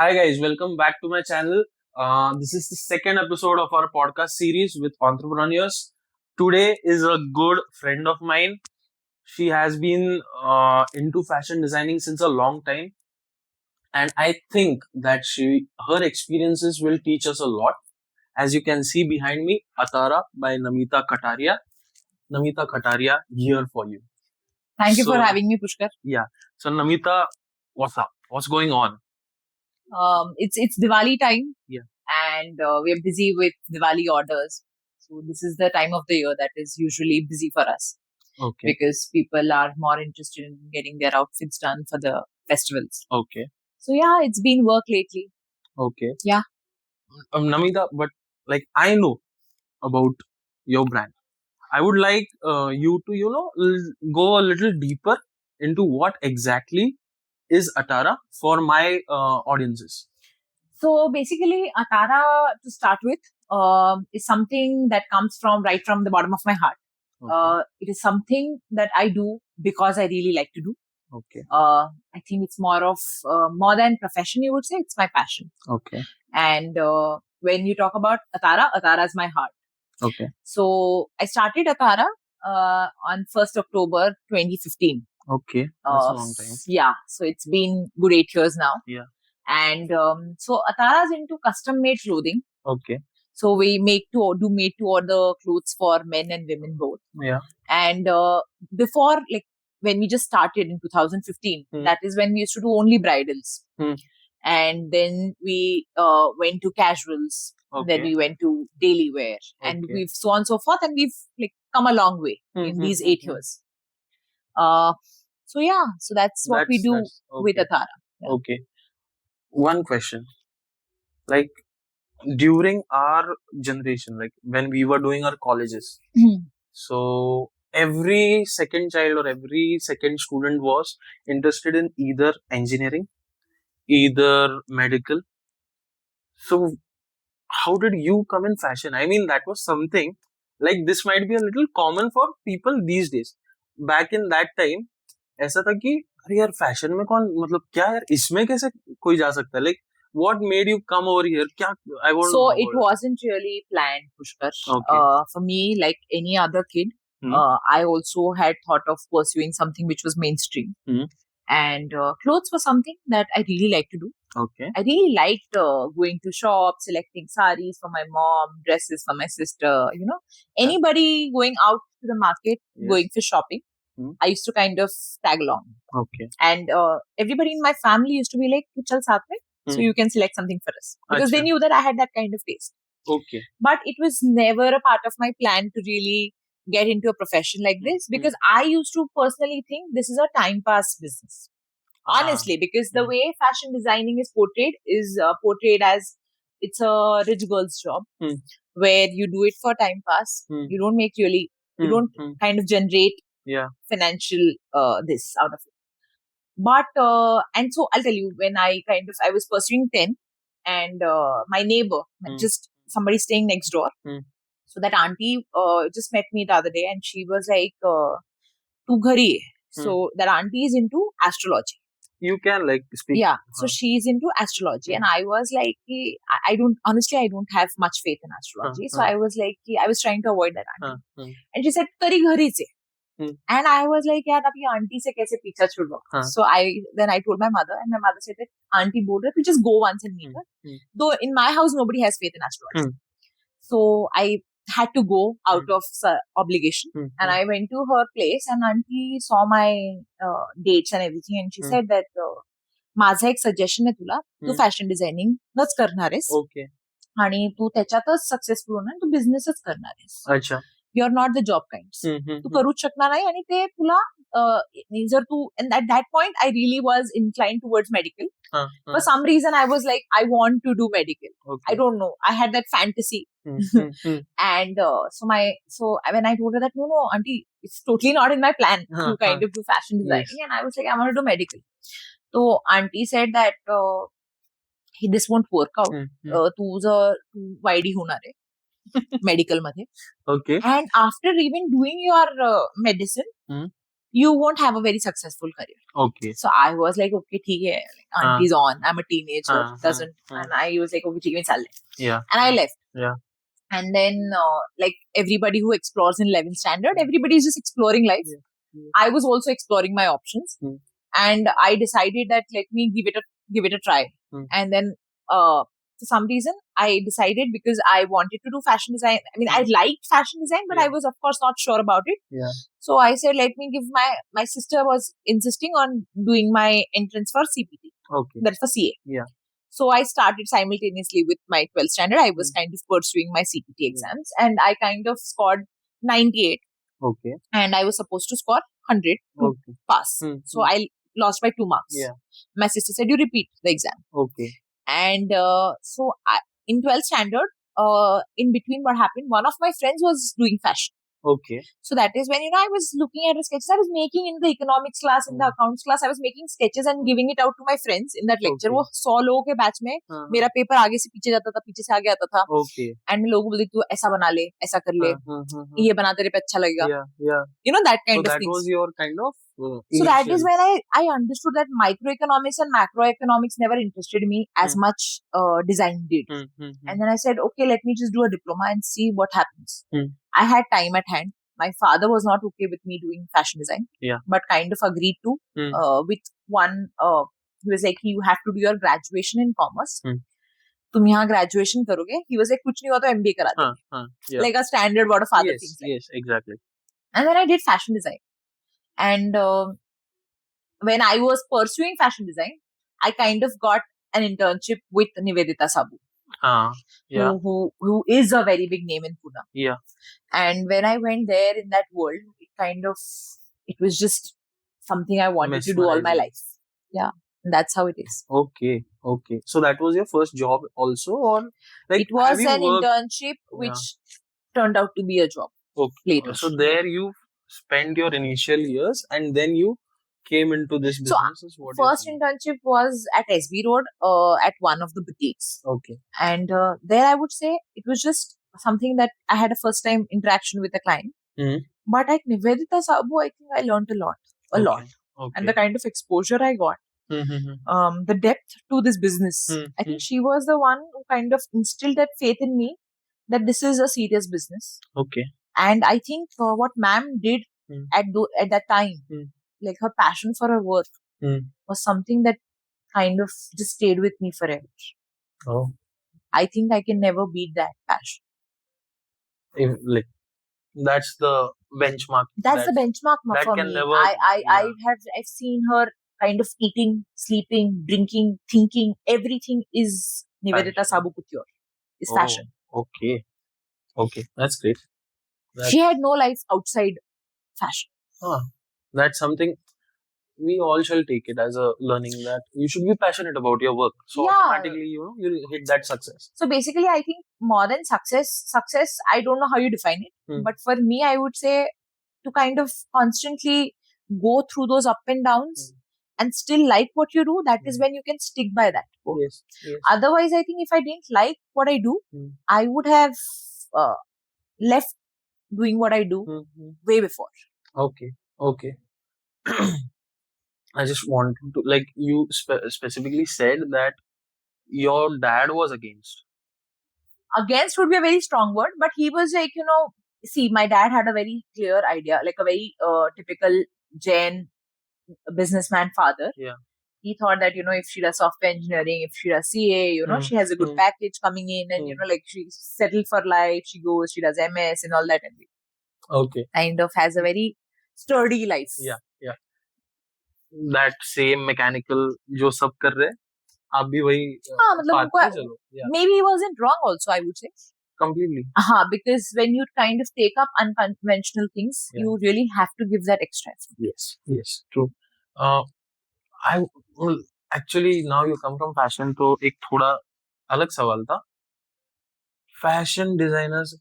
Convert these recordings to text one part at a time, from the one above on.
Hi guys, welcome back to my channel. This is the second episode of our podcast series with entrepreneurs. Today is a good friend of mine. She has been into fashion designing since a long time, and I think that her experiences will teach us a lot. As you can see behind me, Atara by Namita Kataria. Namita Kataria here for you. Thank you for So having me, Pushkkar. yeah, so Namita, what's up? What's going on? It's Diwali time, Yeah. and we're busy with Diwali orders. So this is the time of the year that is usually busy for us Okay. because people are more interested in getting their outfits done for the festivals. Okay. So yeah, it's been work lately. Okay. Yeah. Namita, but like I know about your brand. I would like you to, go a little deeper into what exactly is Atara for my audiences. So basically, Atara to start with is something that comes from right from the bottom of my heart. Okay. It is something that I do because I really like to do. Okay. I think it's more than profession, you would say. It's my passion. Okay. And when you talk about Atara, Atara is my heart. Okay. So I started Atara on 1st October 2015. Okay. That's a long time. Yeah. So it's been good 8 years now. Yeah. And so Atara is into custom made clothing. Okay. So we made to order clothes for men and women both. Yeah. And before, like when we just started in 2015, that is when we used to do only bridals. And then we went to casuals. Okay. Then we went to daily wear, and Okay. we've so on and so forth, and we've like come a long way in these 8 years. So yeah, so that's what we do with Atara. Yeah. Okay. One question. Like during our generation, like when we were doing our colleges, so every second child or every second student was interested in either engineering, either medical. So how did you come in fashion? I mean, that was something like this might be a little common for people these days. Back in that time, ऐसा था कि अरे यार fashion में कौन मतलब क्या यार इसमें कैसे कोई जा सकता है like what made you come over here क्या I want So to know it wasn't really planned, Pushkar. Okay. For me, like any other kid, I also had thought of pursuing something which was mainstream. And clothes was something that I really liked to do. Okay. I really liked going to shops, selecting saris for my mom, dresses for my sister, anybody going out to the market, going for shopping. I used to kind of tag along. Okay. And everybody in my family used to be like, "Tu chal saath mein, so you can select something for us." Because they knew that I had that kind of taste. Okay. But it was never a part of my plan to really get into a profession like this, because I used to personally think this is a time pass business. Honestly, because the way fashion designing is portrayed as it's a rich girl's job, where you do it for time pass. You don't make really, you don't kind of generate financial this out of it. But and so I'll tell you, when I was pursuing 10, and my neighbor, just somebody staying next door. So that auntie just met me the other day, and she was like, "Tu ghari hai." So that auntie is into astrology. You can like speak. Yeah, so she's into astrology, and I was like, I don't have much faith in astrology. So I was like, I was trying to avoid that auntie. And she said, "Tari ghari se." And I was like, yaar, abhi auntie se kaise picha chudwa? So I told my mother, and my mother said that auntie bol rahi, you just go once and meet her. Though in my house nobody has faith in astrology. So I had to go out of obligation, and I went to her place, and auntie saw my dates and everything, and she said that माझा एक suggestion आहे तुला, तू fashion डिझायनिंगच करणार आहेस, आणि तू त्याच्यातच सक्सेसफुल होणार, तू बिझनेसच करणार आहेस. अच्छा. You are not the job kind. तू करूच शकणार नाही, आणि ते तुला जर तू, and at that point I really was inclined towards medical. For some reason I was like, I want to do medical. I don't know, I had that fantasy. And so when I told her that, no auntie, it's totally not in my plan to kind of do fashion designing, and I was like, I want to do medical. So auntie said that this won't work out. तू YD होणार आहे medical मध्ये. Okay. And after even doing your medicine, you won't have a very successful career. Okay. So I was like, okay, theek hai, like, auntie's on. I'm a teenager, doesn't. And I was like, okay, theek hai, chal le. Yeah. And I left. Yeah. And then, like everybody who explores in 11th standard, everybody is just exploring life. Yeah. I was also exploring my options, and I decided that let me give it a try. And then, for some reason, I decided because I wanted to do fashion design. I mean, I liked fashion design, but I was of course not sure about it. Yeah. So I said, let me give my sister was insisting on doing my entrance for CPT. Okay. That's for CA. Yeah. So I started simultaneously with my 12th standard. I was kind of pursuing my CPT exams, and I kind of scored 98. Okay. And I was supposed to score 100 to pass. So I lost by 2 marks. Yeah. My sister said, you repeat the exam. Okay. And so in 12th standard, in between what happened, one of my friends was doing fashion. Okay. So that is when, I was looking at the sketches I was making in the economics class, in the accounts class. I was making sketches and giving it out to my friends in that lecture. वो 100 लोगों के batch में मेरा paper आगे से पीछे जाता था, पीछे से आगे आता था. Okay. And लोग बोलते तू ऐसा बना ले, ऐसा कर ले, ये बना तेरे पे अच्छा लगेगा. Yeah. That kind of things. So that was your kind of so that is when I understood that microeconomics and macroeconomics never interested me as much design did. And then I said, okay, let me just do a diploma and see what happens. I had time at hand. My father was not okay with me doing fashion design, but kind of agreed to with one. He was like, you have to do your graduation in commerce. तुम यहाँ graduation करोगे. He was like, कुछ नहीं हुआ तो MBA करा देंगे. Like a standard what a father thinks. Yes, exactly. And then I did fashion design. And when I was pursuing fashion design, I kind of got an internship with Nivedita Sabu, who is a very big name in Pune. Yeah. And when I went there in that world, it was just something I wanted to do all my life. Yeah. And that's how it is. Okay. So that was your first job also, or like it was an internship which turned out to be a job later. So there you spent your initial years and then you came into this business. So first internship was at SB Road at one of the boutiques. Okay. And there I would say it was just something that I had a first time interaction with a client. But at Nivedita Sabu, I think I learned a lot. Okay. And the kind of exposure I got. The depth to this business. I think she was the one who kind of instilled that faith in me that this is a serious business. Okay. And I think what ma'am did at that time, like her passion for her work, was something that kind of just stayed with me forever. Oh. I think I can never beat that passion. That's the benchmark. That's the benchmark for me. I've seen her kind of eating, sleeping, drinking, thinking. Everything is Nivedita Sabu Couture. Is fashion. Okay, that's great. She had no life outside fashion. That's something we all shall take it as a learning that you should be passionate about your work. So automatically, you'll hit that success. So basically, I think more than success, I don't know how you define it. But for me, I would say to kind of constantly go through those up and downs and still like what you do, that is when you can stick by that. Yes. Otherwise, I think if I didn't like what I do, I would have left doing what I do way before. Okay. I just wanted to, like you specifically said that your dad was against. Against would be a very strong word, but he was like, see, my dad had a very clear idea, like a very typical Jain businessman father. Yeah. He thought that, if she does software engineering, if she does CA, she has a good package coming in and, like she's settled for life, she goes, she does MS and all that. And okay. Kind of has a very sturdy life. Yeah. That same mechanical जो सब कर रहे आप भी वही maybe he wasn't wrong also, I would say. Completely. Because when you kind of take up unconventional things, you really have to give that extra effort. Yes, true. Actually now you come from fashion, तो एक थोड़ा अलग सवाल था. Fashion designers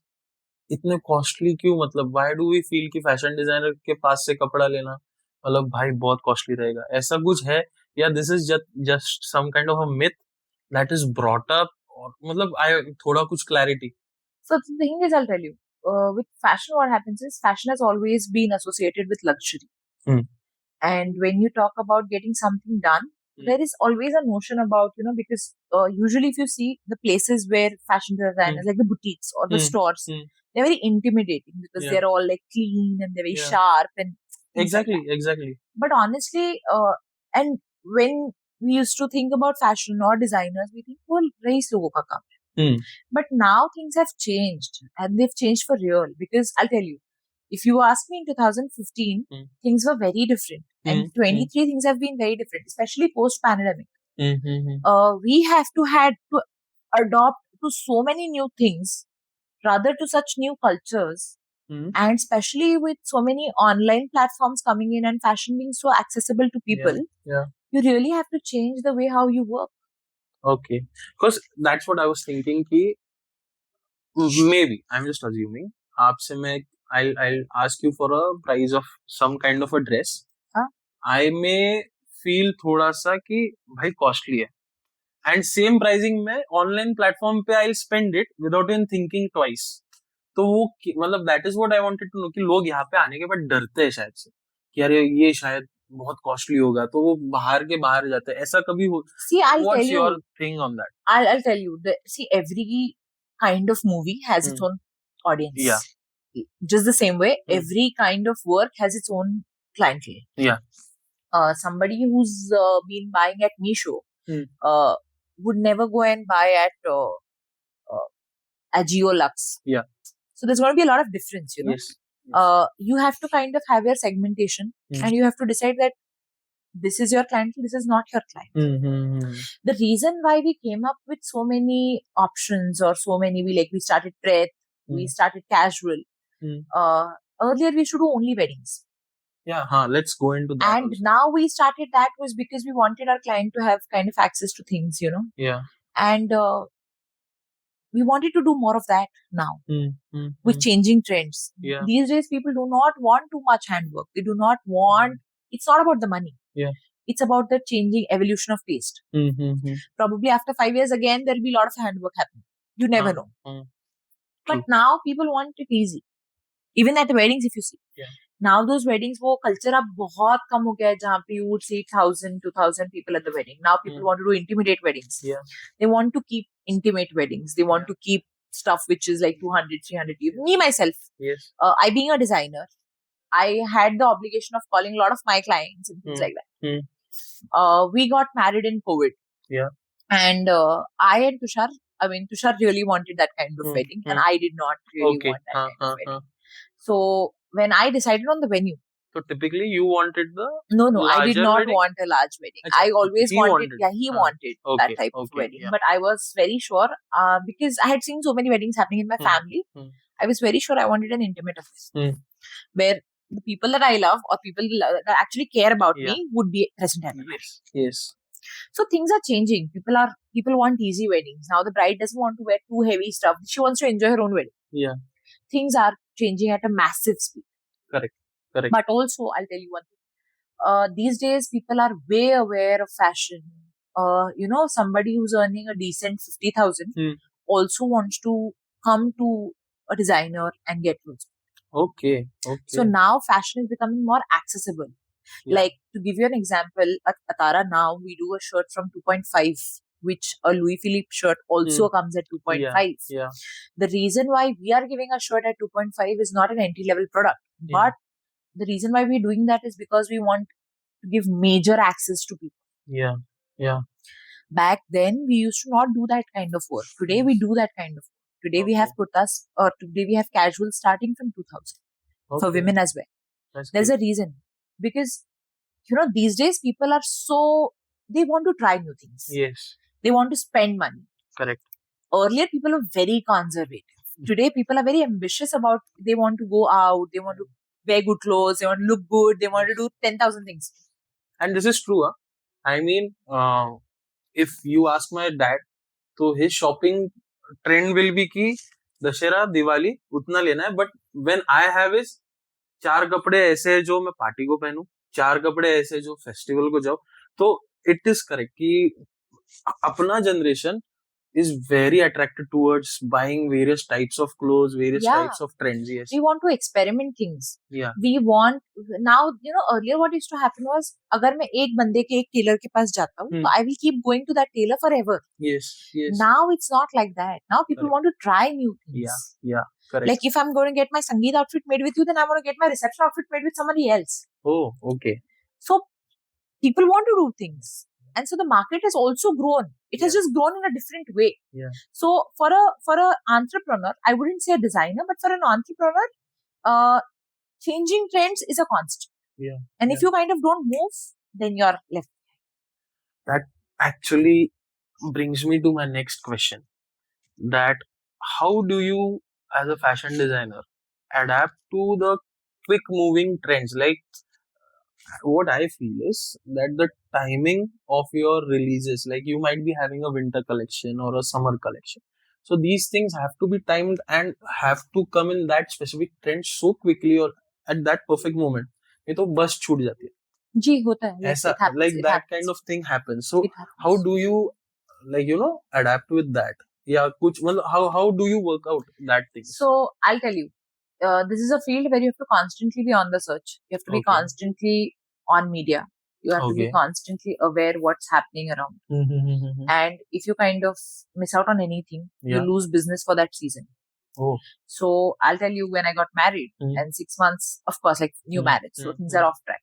इतने costly क्यों? मतलब why do we feel कि फैशन डिजाइनर के पास से कपड़ा लेना मतलब भाई बहुत कॉस्टली रहेगा, ऐसा कुछ है या this is just some kind of a myth that is brought up, और मतलब थोड़ा कुछ clarity. So the thing is, I'll tell you, with fashion what happens is fashion has always been associated with luxury. And when you talk about getting something done, there is always a notion about, because usually if you see the places where fashion designers, like the boutiques or the stores, they're very intimidating because they're all like clean and they're very sharp and exactly. But honestly, and when we used to think about fashion or designers, we think, well, race logo ka kaam hai. But now things have changed and they've changed for real because I'll tell you, if you ask me in 2015, things were very different. And 23 things have been very different, especially post-pandemic. We have had to adopt to so many new things, rather to such new cultures. And especially with so many online platforms coming in and fashion being so accessible to people, you really have to change the way how you work. Okay. Because that's what I was thinking ki maybe, I'm just assuming, आपसे मैं I'll ask you for a price of some kind of a dress. I may feel थोड़ा सा कि भाई costly है. And same pricing में online platform पे I'll spend it without even thinking twice. तो वो मतलब that is what I wanted to know कि लोग यहाँ पे आने के बाद डरते हैं शायद से कि यार ये शायद बहुत कॉस्टली होगा तो वो बाहर के बाहर जाते हैं ऐसा कभी हो. See, What's your thing on that? I'll tell you. See, every kind of movie has its own audience. Yeah. Just the same way, every kind of work has its own clientele. Yeah. Somebody who's been buying at Meesho would never go and buy at Geolux. Yeah. So there's going to be a lot of difference, Yes. You have to kind of have your segmentation and you have to decide that this is your client, this is not your client. The reason why we came up with so many options or so many, we started breadth, we started casual. Earlier we used to do only weddings. Yeah, let's go into that. And also. Now we started that was because we wanted our client to have kind of access to things, Yeah. And we wanted to do more of that now with changing trends. Yeah. These days people do not want too much handwork. They do not want, it's not about the money. Yeah. It's about the changing evolution of taste. Probably after 5 years again, there'll be a lot of handwork happening. You never know. But now people want it easy. Even at the weddings, if you see. Yeah. Now those weddings, wo culture ab bahut kam ho gaya hai, jahan pe you would see 1,000, 2,000 people at the wedding. Now people want to do intimate weddings. Yeah. They want to keep intimate weddings. They want to keep stuff which is like 200, 300 people. Me, myself. Yes. I being a designer, I had the obligation of calling a lot of my clients and things like that. We got married in COVID. Yeah. And I and Tushar, Tushar really wanted that kind of wedding and I did not really want that kind of wedding. So when I decided on the venue. So typically you wanted the No, I did not want a large wedding. I always wanted. He wanted that type of wedding. Yeah. But I was very sure because I had seen so many weddings happening in my family. I was very sure I wanted an intimate affair where the people that I love or people that actually care about me would be present at the wedding. Yes. So things are changing. People want easy weddings. Now the bride doesn't want to wear too heavy stuff. She wants to enjoy her own wedding. Yeah. Things are changing at a massive speed. Correct. But also, I'll tell you one thing. These days, people are way aware of fashion. Somebody who's earning a decent 50,000 also wants to come to a designer and get clothes. Okay. So now fashion is becoming more accessible. Yeah. Like to give you an example, at Atara now we do a shirt from 2.5, which a Louis Philippe shirt also comes at 2.5. Yeah. The reason why we are giving a shirt at 2.5 is not an entry-level product. But the reason why we're doing that is because we want to give major access to people. Yeah. Back then, we used to not do that kind of work. Today, we do that kind of work. Today, we have kurtas, or today we have casual starting from 2,000 for women as well. There's a reason. Because, these days, people are they want to try new things. Yes. They want to spend money. Correct. Earlier, people were very conservative. Today, people are very ambitious about, they want to go out, they want to wear good clothes, they want to look good, they want to do 10,000 things. And this is true. I mean, if you ask my dad, so his shopping trend will be कि दशहरा दिवाली उतना लेना है, but when I have is 4 कपड़े ऐसे जो मैं party को पहनूं, 4 कपड़े ऐसे जो फेस्टिवल को जाओ. तो it is correct कि अपना generation is very attracted towards buying various types of clothes, various types of trends. Yes. We want to experiment things. Yeah. We want, now, earlier what used to happen was, अगर मैं एक बंदे के एक tailor के पास जाता हूँ, तो I will keep going to that tailor forever. Yes, yes. Now it's not like that. Now people want to try new things. Yeah, correct. Like if I'm going to get my Sangeet outfit made with you, then I want to get my reception outfit made with somebody else. Oh, okay. So people want to do things. And so the market has also grown. It has just grown in a different way. Yeah. So for a entrepreneur, I wouldn't say a designer, but for an entrepreneur, changing trends is a constant. Yeah. And if you kind of don't move, then you're left. That actually brings me to my next question. That how do you, as a fashion designer, adapt to the quick moving trends? Like, what I feel is that the timing of your releases, like you might be having a winter collection or a summer collection. So these things have to be timed and have to come in that specific trend so quickly or at that perfect moment. ये तो बस छूट जाती है. जी होता है. ऐसा, like that kind of thing happens. So how do you, like, adapt with that? Yeah, कुछ मतलब how do you work out that thing? So I'll tell you. This is a field where you have to constantly be on the search. You have to be constantly on media. You have to be constantly aware what's happening around. And if you kind of miss out on anything, you lose business for that season. Oh. So I'll tell you, when I got married and 6 months, of course, like new marriage, so things are off track.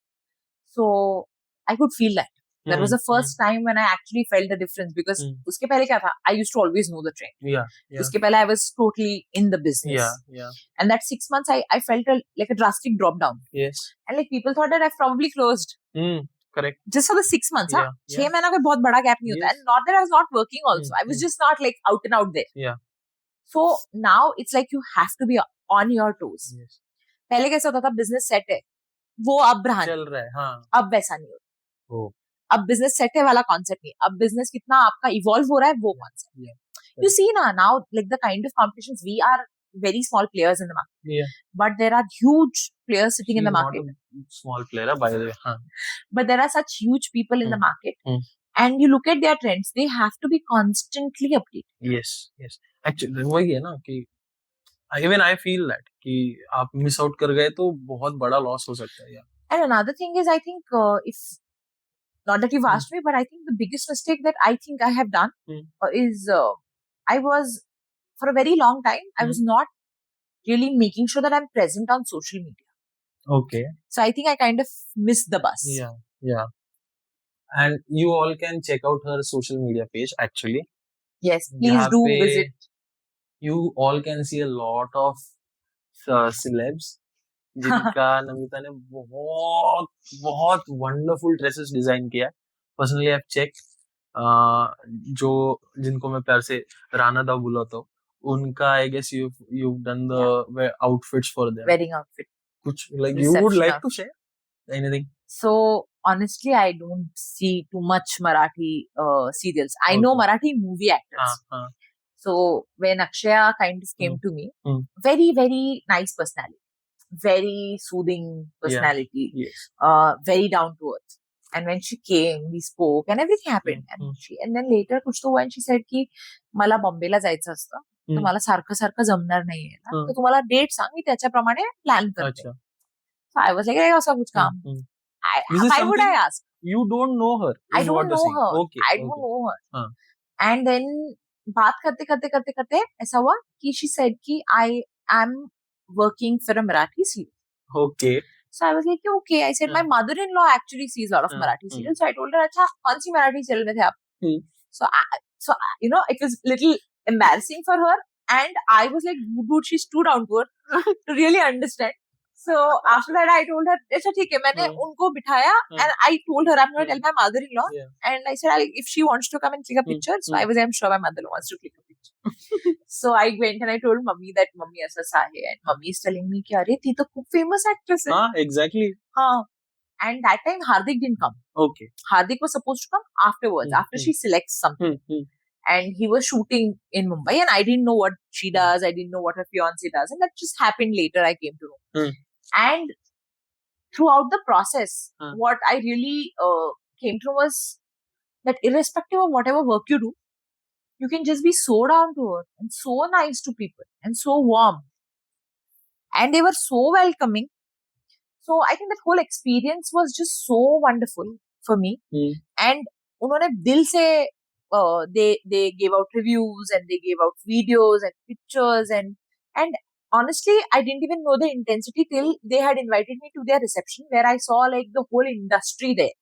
So I could feel that. That was the first time when I actually felt the difference, because uske pehle kya tha? I used to always know the trend. Yeah. Uske pehle I was totally in the business. Yeah. And that 6 months I felt like a drastic drop down. Yes. And like people thought that I've probably closed. Correct. Just for the 6 months. Yeah. 6 months का बहुत बड़ा gap नहीं होता. And not that I was not working also. I was just not like out and out there. Yeah. So now it's like you have to be on your toes. Yes. पहले कैसा होता था, business set है, वो अब रहा चल रहा है. हाँ. अब वैसा नहीं होता. Oh. अब बिजनेस सेट है वाला कॉन्सेप्ट नहीं. अब बिजनेस कितना आपका इवॉल्व हो रहा है वो कॉन्सेप्ट. यू सी ना, now like the kind of competitions, we are very small players in the market, but there are huge players sitting in the market. Not a small player, by the way. But there are such huge people in the market, and you look at their trends, they have to be constantly updated. Yes. Actually वही है ना कि even I feel that कि आप miss out कर गए तो बहुत बड़ा लॉस हो सकता है. And another thing is, I think if not that you've asked me, but I think the biggest mistake that I think I have done is I was, for a very long time, I was not really making sure that I'm present on social media. Okay. So I think I kind of missed the bus. Yeah. And you all can check out her social media page, actually. Yes, please do visit. You all can see a lot of celebs. जिनका नमिता ने बहुत wonderful dresses design किया. Personally I have check. जो जिनको मैं प्यार से राना दा बुलाता हूँ, उनका I guess you done the outfits for them. Wedding outfit. कुछ like you would like to share anything? So honestly, I don't see too much Marathi serials. I know Marathi movie actors. So when Akshaya kind of came to me, very, very nice personality. Very soothing personality, very down to earth. And when she came, we spoke and everything happened. And then later कुछ तो हुआ, and she said कि मला बॉम्बेला जायचं असतं, तर मला सारखं जमणार नाहीये ना, तर तुम्हाला डेट सांग, मी त्याच्याप्रमाणे प्लॅन करते. So I was like, असं कुछ काम. Why would I ask? You don't know her. I don't know her. I don't know her. And then बात करते ऐसा हुआ कि she said कि I am working for a Marathi serial. Okay. So I was like, okay. I said, my mother-in-law actually sees a lot of Marathi serials. So I told her, अच्छा, कौन सी Marathi serial में थे आप? So it was little embarrassing for her, and I was like, dude, she's too down to earth to really understand. So after that, I told her, अच्छा ठीक है, मैंने उनको बिठाया, and I told her, I'm going to tell my mother-in-law, and I said, if she wants to come and click a picture, so I was, I'm sure my mother wants to click a picture. So I went and I told mummy that mummy ऐसा सा है, and mummy is telling me कि अरे ती तो खूब famous actress है. Exactly. And that time Hardeek didn't come. Okay. Hardeek was supposed to come afterwards, after she selects something. And he was shooting in Mumbai, and I didn't know what she does. I didn't know what her fiance does, and that just happened later. I came to know. And throughout the process, what I really came to know was that irrespective of whatever work you do, you can just be so down to earth and so nice to people and so warm. And they were so welcoming. So I think that whole experience was just so wonderful for me. And उन्होंने दिल से they gave out reviews and they gave out videos and pictures and honestly I didn't even know the intensity till they had invited me to their reception where I saw like the whole industry there.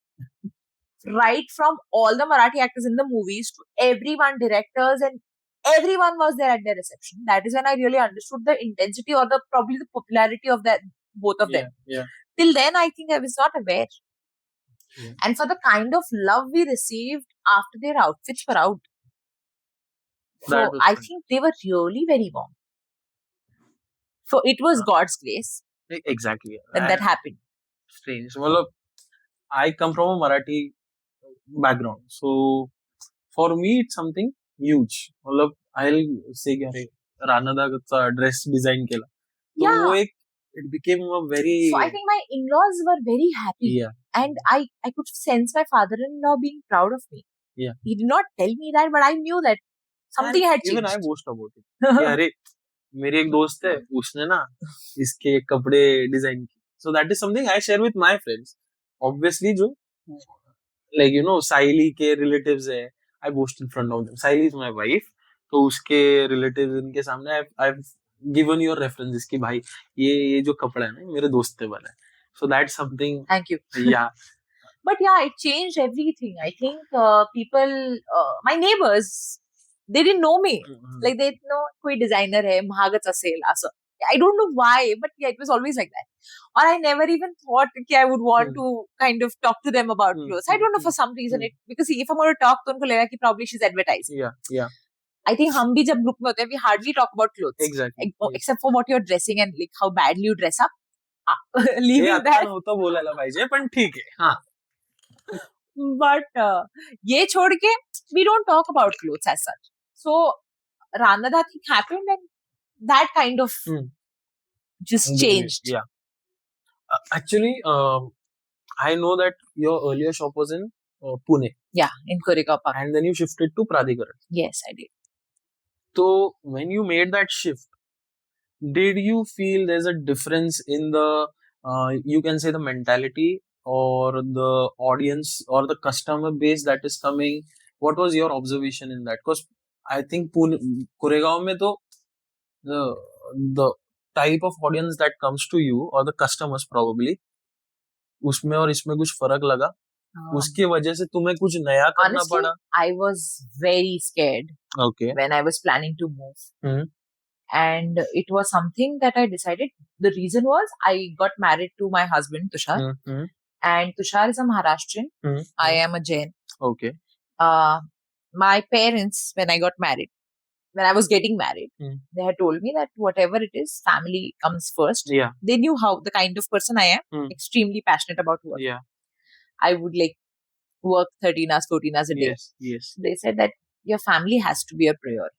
Right from all the Marathi actors in the movies to everyone, directors, and everyone was there at their reception. That is when I really understood the intensity or probably the popularity of that both of them. Yeah. Till then, I think I was not aware. Yeah. And for the kind of love we received after their outfits were out. So I think they were really very warm. So it was God's grace. Exactly. That happened. Strange. Well, I come from a Marathi background. So for me, it's something huge. Well, I'll say कि रानादाचा dress design केला. Yeah. तो it became a very. So I think my in-laws were very happy. Yeah. And I could sense my father-in-law being proud of me. Yeah. He did not tell me that, but I knew that something had changed. Even I boast about it. अरे मेरी एक दोस्त है उसने ना इसके कपड़े design किए. So that is something I share with my friends. Obviously जो like साइली के relatives है, I boast in front of them. Saili is my wife. तो उसके relatives इनके सामने I've given your references कि भाई ये जो कपड़ा है ना मेरे दोस्त ने बनाया. So that's something. Thank you. Yeah. But yeah, it changed everything. I think people, my neighbors, they didn't know me. Like they didn't know कोई designer है, महागच असेल असं. I don't know why, but yeah, it was always like that. Or I never even thought I would want to kind of talk to them about clothes. I don't know, for some reason, because if I'm going to talk, तो उनको लगेगा कि probably she's advertising. Yeah. I think हम भी जब group में होते हैं, we hardly talk about clothes. Exactly. Except for what you're dressing and like how badly you dress up. Leaving that. होता बोलायला पाहिजे, पण ठीक आहे. हाँ. But ये छोड़ के we don't talk about clothes as such. So Ranada thing happened and that kind of just changed. Yeah. Actually, I know that your earlier shop was in Pune. Yeah, in Koregaon Park. And then you shifted to Pradikaran. Yes, I did. So when you made that shift, did you feel there's a difference in the, you can say the mentality or the audience or the customer base that is coming? What was your observation in that? Because I think Koregaon mein to the type of audience that comes to you or the customers probably उसमें और इसमें कुछ फर्क लगा उसकी वजह से तुम्हें कुछ नया करना पड़ा. I was very scared when I was planning to move. And it was something that I decided. The reason was I got married to my husband Tushar, and Tushar is a Maharashtrian. I am a Jain. Okay. My parents, when I was getting married, they had told me that whatever it is, family comes first. Yeah. They knew how the kind of person I am, extremely passionate about work. Yeah. I would like work 13 hours, 14 hours a day. Yes. They said that your family has to be a priority.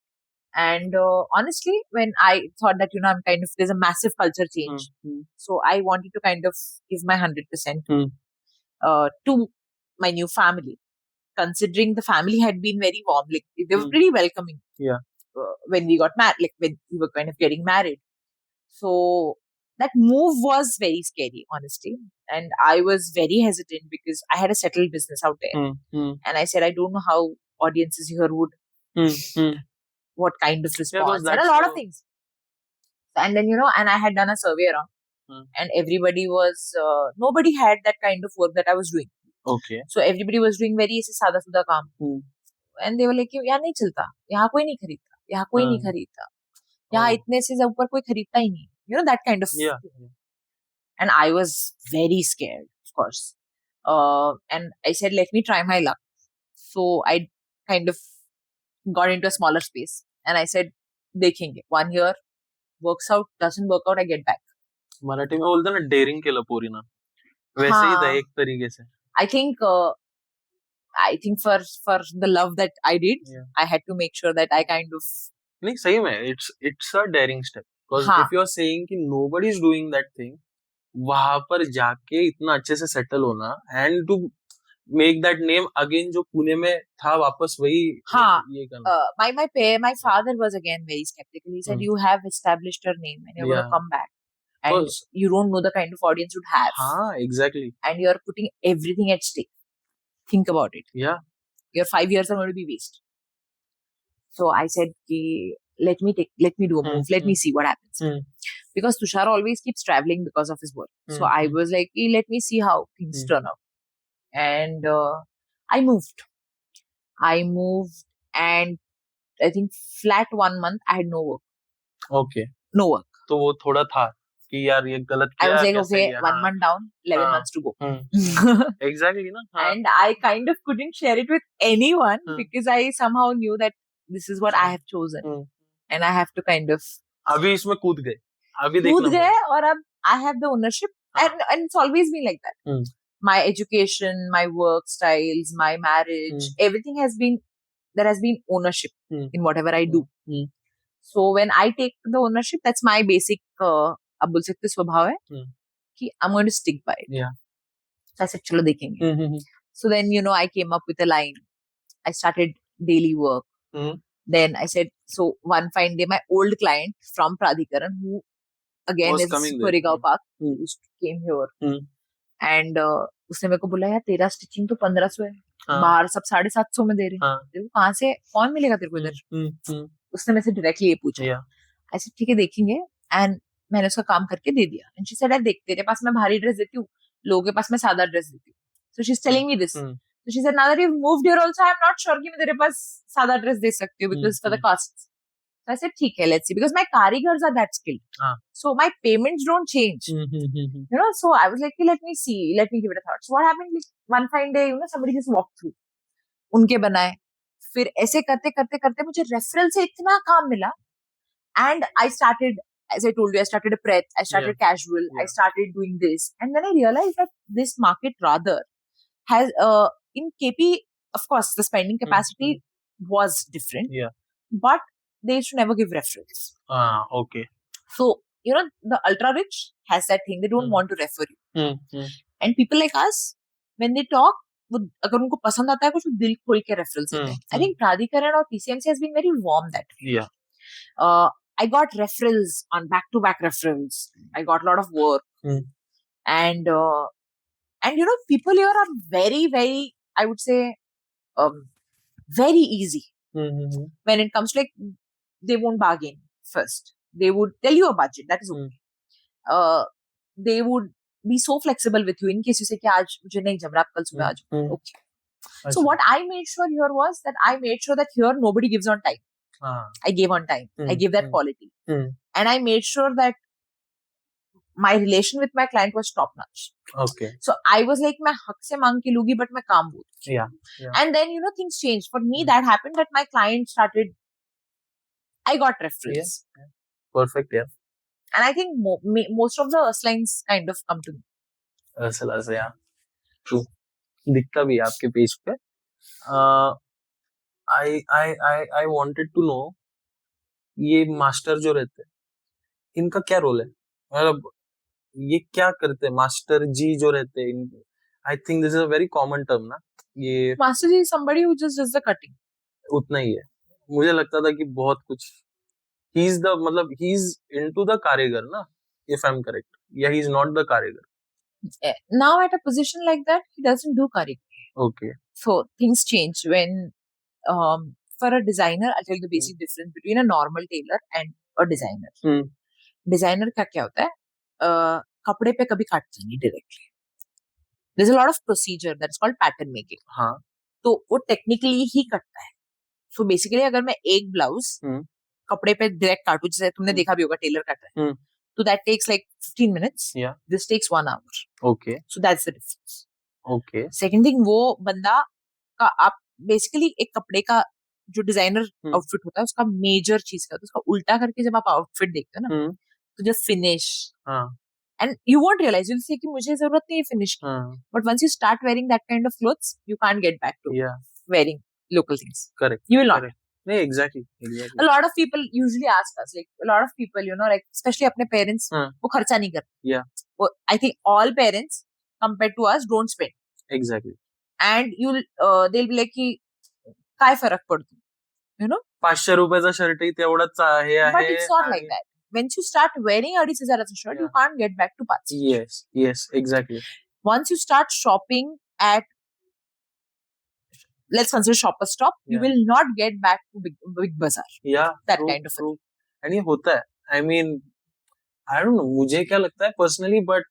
And honestly, when I thought that, I'm there's a massive culture change. So I wanted to kind of give my 100% to my new family. Considering the family had been very warm, like they were pretty welcoming. Yeah. When we got married, like when we were kind of getting married. So that move was very scary, honestly. And I was very hesitant because I had a settled business out there. And I said, I don't know how audiences here would, what kind of response, and a lot of things. And then, and I had done a survey around. And everybody was, nobody had that kind of work that I was doing. Okay. So everybody was doing very सादा सुदा काम. And they were like, यहाँ नहीं चलता, यहाँ कोई नहीं खरीदता, यहाँ कोई नहीं खरीदता, यहाँ इतने से ऊपर कोई खरीदता ही नहीं. That kind of. Yeah. And I was very scared, of course. And I said, let me try my luck. So I kind of got into a smaller space. And I said, देखेंगे. 1 year, works out, doesn't work out, I get back. Marathi में बोलते ना daring केलं पोरीना. वैसे ही था एक तरीके से. I think for the love that I did, I had to make sure that I kind of. नहीं सही में it's a daring step. Because if you're saying कि nobody is doing that thing, वहाँ पर जाके इतना अच्छे से settle होना and to make that name again, जो पुणे में था वापस वही हाँ, ये करना. my father was again very skeptical. He said, you have established your name and you're going to come back. And you don't know the kind of audience you'd have. हाँ, exactly. And you're putting everything at stake. Think about it. Yeah. Your 5 years are going to be waste. So I said, let me do a move. Let me see what happens. Because Tushar always keeps traveling because of his work. So I was like, let me see how things turn out. And I moved. And I think flat 1 month, I had no work. Okay. No work. तो वो थोड़ा था कि यार ये गलत किया. I was like, okay, 1 month down, 11 months to go. Exactly, na? And I kind of couldn't share it with anyone because I somehow knew that this is what I have chosen. And I have to kind of... अभी इसमें कूद गए. कूद गए और अब I have the ownership. And it's always been like that. My education, my work styles, my marriage, everything has been... There has been ownership in whatever I do. So when I take the ownership, that's my basic, अब बोल सकते स्वभाव है कि I'm going to stick by it. Yeah. So I said, चलो देखेंगे. So then, I came up with a line. I started daily work. Then I said, so one fine day, my old client from Pradhikaran, who again is Koregaon Park, came here. And उसने मेरे को बोला, यार तेरा stitching तो 1500 है, बाहर सब 750 में दे रहे हैं, तेरे को कहाँ से, कौन मिलेगा तेरे को इधर? उसने मेरे से डायरेक्टली ये पूछा. ऐसे ठीक है देखेंगे. एंड मैंने उसका काम करके दे दिया. एंड शी सेड, देख तेरे पास मैं भारी ड्रेस देती हूँ, लोगों के पास मैं सादा ड्रेस देती हूँ. So she is telling me this. So she said, now that you've moved here also, I'm not sure कि मैं तेरे पास सादा ड्रेस दे सकती हूँ because for the costs. So I said, ठीक है, let's see, because my karigars are that skilled. So my payments don't change. So I was like, let me see, let me give it a thought. So what happened, like, one fine day, somebody just walked through. उनके बनाए. फिर ऐसे करते करते करते मुझे referral से इतना काम मिला. And I started, as I told you, I started a prep, I started casual, I started doing this. And then I realized that this market rather has, in KP, of course, the spending capacity was different. But they should never give referrals. Okay. So, the ultra rich has that thing. They don't want to refer you. And people like us, when they talk, अगर उनको पसंद आता है कुछ, दिल खोल के referrals देते हैं. I think Pradhikaran or PCMC has been very warm that way. I got referrals on back-to-back referrals. I got a lot of work. And people here are very, very, I would say, very easy. When it comes to, like, they won't bargain first. They would tell you a budget. That is okay. They would be so flexible with you in case you say, आज मुझे नहीं जम रहा, आप कल सुबह आ जाओ. Okay. So what I made sure here was that I made sure that here nobody gives on time. I gave on time. I gave that quality. And I made sure that my relation with my client was top notch. Okay. So I was like, मैं हक से मांग के लूंगी, but मैं काम बोलूंगी. And then, things changed. For me, that happened that my client started, I got referrals. Perfect, And I think most of the lines kind of come to me. Yeah. True. दिखता भी आपके page पे. I wanted to know, ये master जो रहते हैं, इनका क्या रोल है? मतलब ये क्या करते हैं मास्टर जी जो रहते हैं? I think this is a very common term ना. ये master ji is somebody who just does the cutting. उतना ही है. मुझे लगता था कि बहुत कुछ. he is into the कारीगर ना, if I'm correct. Yeah, he is not the कारीगर. Now at a position like that, he doesn't do karigar. Okay. So things change when, for a designer, I'll tell you the basic difference between a normal tailor and a designer. Designer का क्या होता है? कपड़े पे कभी काटता नहीं directly. There's a lot of procedure that is called pattern making. तो वो technically ही कटता है. So basically अगर मैं एक ब्लाउज कपड़े पे डायरेक्ट काटू, जैसे तुमने देखा भी होगा टेलर काट रहा है, तो that takes like 15 minutes. This takes 1 hour. Okay. So that's the difference. Okay. Second thing, वो बंदा का आप basically एक कपड़े का जो डिजाइनर आउटफिट होता है उसका मेजर चीज क्या होता है, उसका उल्टा करके जब आप आउटफिट देखते हो ना, तो जब finish, and you won't realize, you'll say कि मुझे जरूरत नहीं है फिनिश की, but once you start wearing that kind of clothes, you can't get back to wearing local things. Correct. You will not. Yeah, exactly. A lot of people usually ask us, like a lot of people, like especially अपने parents, वो खर्चा नहीं करते. I think all parents compared to us don't spend. Exactly. and they'll be like की काय फरक पडतो, you know. 500 रुपयाचा शर्टही तेवढाच आहे. But it's not like that. Once you start wearing 2,500 shirt, you can't get back to 500. Yes, exactly. Once you start shopping at, let's consider Shopper Stop, you will not get back to Big Bazaar. That true, kind of true. And ये होता है. I mean, I don't know, मुझे क्या लगता है personally, but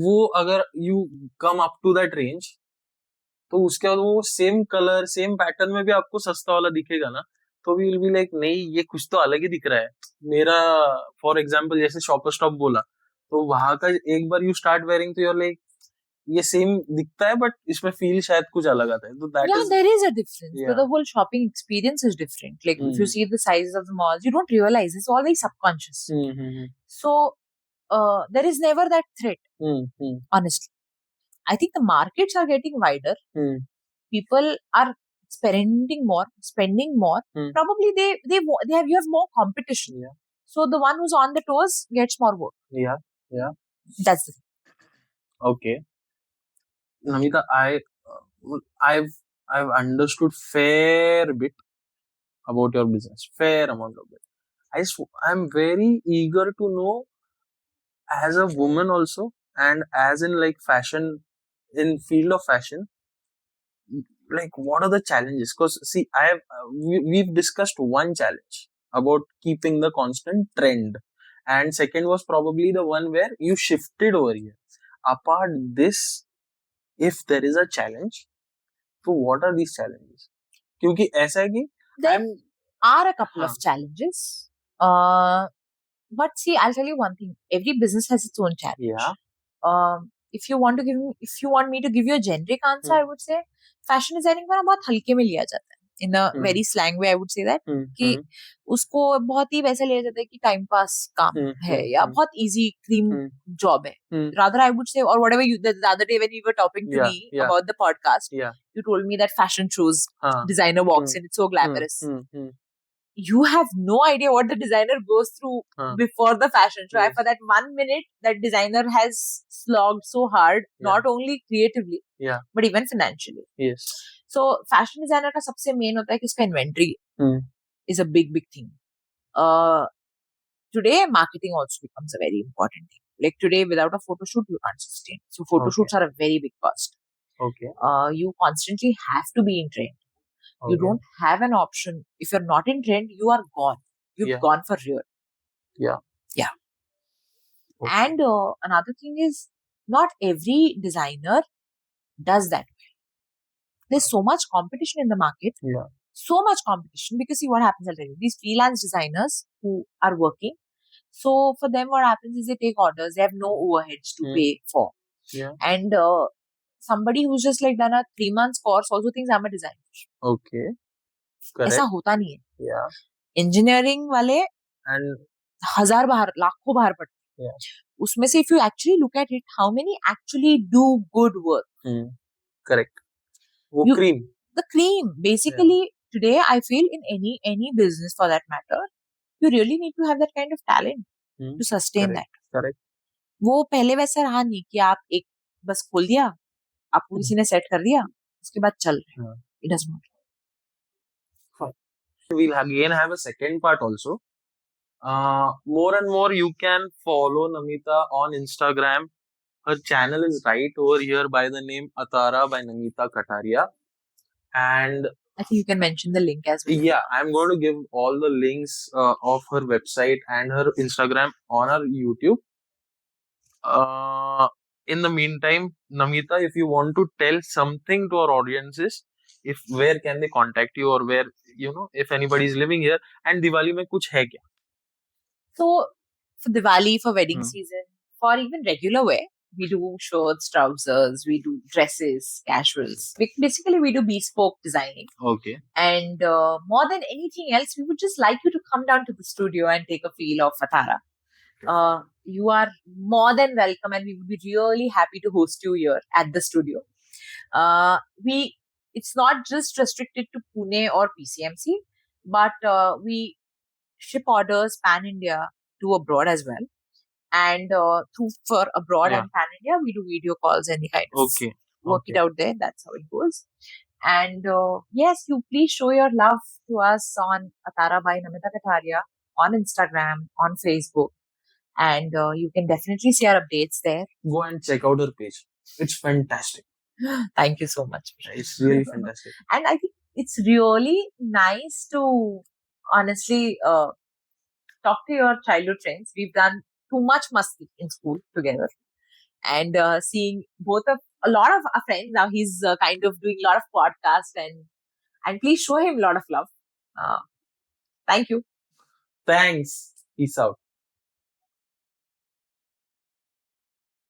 वो अगर you come up to that range, तो उसके बाद वो सेम कलर सेम पैटर्न में भी आपको सस्ता वाला दिखेगा ना, तो वी विल बी लाइक नहीं ये कुछ तो अलग ही दिख रहा है मेरा. फॉर एग्जांपल जैसे शॉपर स्टॉप बोला, तो वहां का एक बार यू स्टार्ट वेयरिंग तो यूर लाइक ये सेम दिखता है बट इसमें फील शायद कुछ अलग आता है. तो that is there is a difference. So the whole shopping experience is different. Like if you see the sizes of the malls, you don't realize it's all very subconscious. So there is never that threat. Honestly, I think the markets are getting wider. People are experimenting more, spending more. Probably you have more competition. So the one who's on the toes gets more work. That's the thing. Okay, Namita, I've understood fair bit about your business, fair amount of it. I'm very eager to know, as a woman also, and as in like fashion, in field of fashion, like what are the challenges? Because see, we've discussed one challenge about keeping the constant trend, and second was probably the one where you shifted over here. Apart this, if there is a challenge, so what are these challenges? क्योंकि ऐसा है कि there are a couple of challenges. But see, I'll tell you one thing. Every business has its own challenge. If you want me to give you a generic answer, I would say fashion designing को ना बहुत हल्के में लिया जाता है. In a very slang way, I would say that कि उसको बहुत ही वैसे लिया जाता है कि टाइम पास काम है या बहुत easy cream job है. Rather, I would say, or whatever the other day when you were talking to me about the podcast, you told me that fashion shows designer walks in, it's so glamorous. You have no idea what the designer goes through before the fashion show. For that 1 minute, that designer has slogged so hard, not only creatively, but even financially. So, fashion designer का सबसे main होता है कि उसका inventory is a big thing. Today, marketing also becomes a very important thing. Like today, without a photo shoot, you can't sustain. So, photo shoots are a very big cost. You constantly have to be in trend. You don't have an option. If you're not in trend, you are gone. You've gone for real. And another thing is, not every designer does that well. There's so much competition in the market. So much competition, because see what happens, I'll tell you. These freelance designers who are working, so for them what happens is they take orders. They have no overheads to pay for. And somebody who's just like done a 3 months course also thinks I'm a designer. Okay. Correct. ऐसा होता नहीं है. Engineering वाले and हजार बाहर लाखों बाहर पड़ते हैं. उसमें से if you actually look at it, how many actually do good work? Correct. वो cream. The cream. Basically, today I feel in any business for that matter, you really need to have that kind of talent to sustain that. Correct. वो पहले वैसा रहा नहीं कि आप एक बस खोल दिया, आपको किसी ने सेट कर दिया, उसके बाद चल रहे. It doesn't matter. We'll again have a second part also. More and more you can follow Namita on Instagram. Her channel is right over here by the name Atara by Namita Kataria. And I think you can mention the link as well. Yeah, I'm going to give all the links of her website and her Instagram on her YouTube. In the meantime, Namita, if you want to tell something to our audiences, where can they contact you, or where, if anybody is living here, and Diwali mein kuch hai kya? So, for Diwali, for wedding season, for even regular wear, we do shirts, trousers, we do dresses, casuals. Basically, we do bespoke designing. Okay. And more than anything else, we would just like you to come down to the studio and take a feel of Atara. You are more than welcome, and we would be really happy to host you here at the studio. It's not just restricted to Pune or PCMC, but we ship orders pan-India to abroad as well. And for abroad and pan-India, we do video calls and the kind of. Okay. work it out there. That's how it goes. And yes, you please show your love to us on Atara by Namita Kataria on Instagram, on Facebook, and you can definitely see our updates there. Go and check out her page. It's fantastic. Thank you so much. It's really fantastic. And I think it's really nice to honestly talk to your childhood friends. We've done too much masti in school together, and seeing both of a lot of our friends now. He's kind of doing a lot of podcasts, and please show him a lot of love. Thank you. Thanks. Peace out.